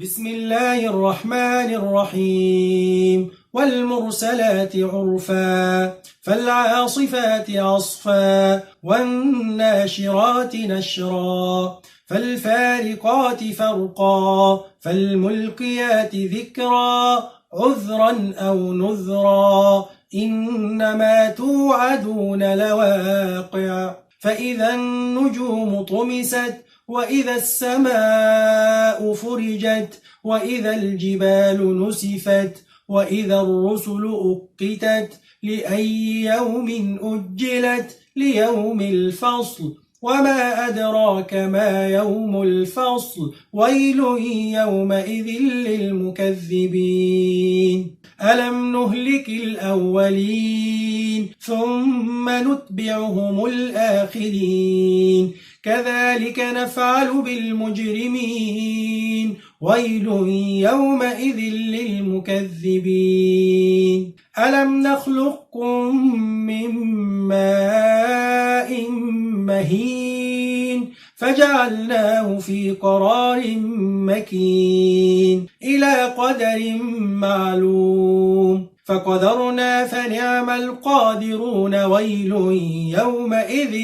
بسم الله الرحمن الرحيم والمرسلات عرفا فالعاصفات عصفا والناشرات نشرا فالفارقات فرقا فالملقيات ذكرا عذرا أو نذرا إنما توعدون لواقع فإذا النجوم طمست وإذا السماء فرجت وإذا الجبال نسفت وإذا الرسل أقتت لأي يوم أجلت ليوم الفصل وما أدراك ما يوم الفصل ويل يومئذ للمكذبين ألم نهلك الأولين ثم نتبعهم الآخرين كذلك نفعل بالمجرمين ويل يومئذ للمكذبين ألم نخلقكم من ماء مهين فجعلناه في قرار مكين إلى قدر معلوم فقدرنا فنعم القادرون ويل يومئذ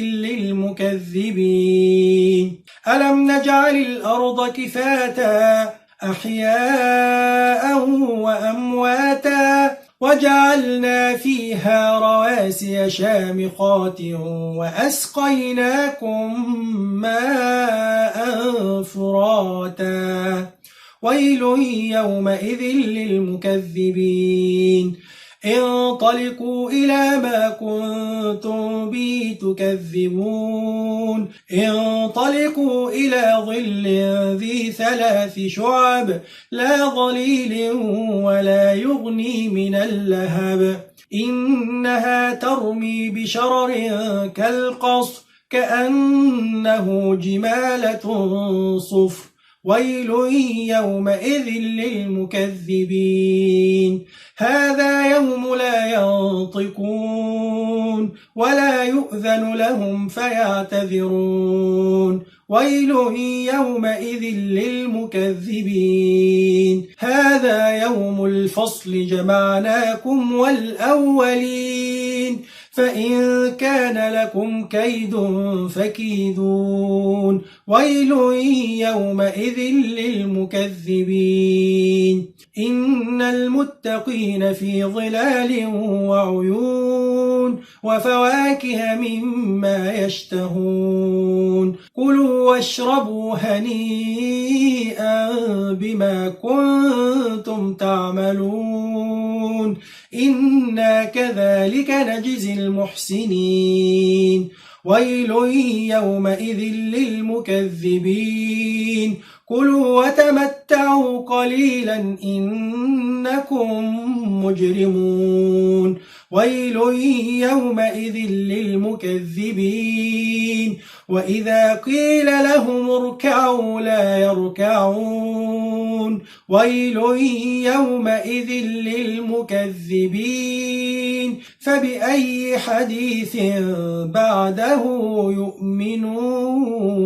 للمكذبين ألم نجعل الأرض كفاتا أحياء وأمواتا وجعلنا فيها رواسي شامخات وأسقيناكم ماء فراتا ويل يومئذ للمكذبين انطلقوا إلى ما كنتم به تكذبون انطلقوا إلى ظل ذي 3 شعب لا ظليل ولا يغني من اللهب إنها ترمي بشرر كالقصر كأنه جمالة صفر ويل يومئذ للمكذبين هذا يوم لا ينطقون ولا يؤذن لهم فيعتذرون ويل يومئذ للمكذبين هذا يوم الفصل جمعناكم والأولين فإن كان لكم كيد فكيدون ويل يومئذ للمكذبين إن المتقين في ظلال وعيون وفواكه مما يشتهون كلوا واشربوا هنيئا بما كنتم تعملون إنا كذلك نجزي المحسنين ويل يومئذ للمكذبين كلوا وتمتعوا قليلا إنكم مجرمون ويل يومئذ للمكذبين وإذا قيل لهم اركعوا لا يركعون ويل يومئذ للمكذبين فبأي حديث بعده يؤمنون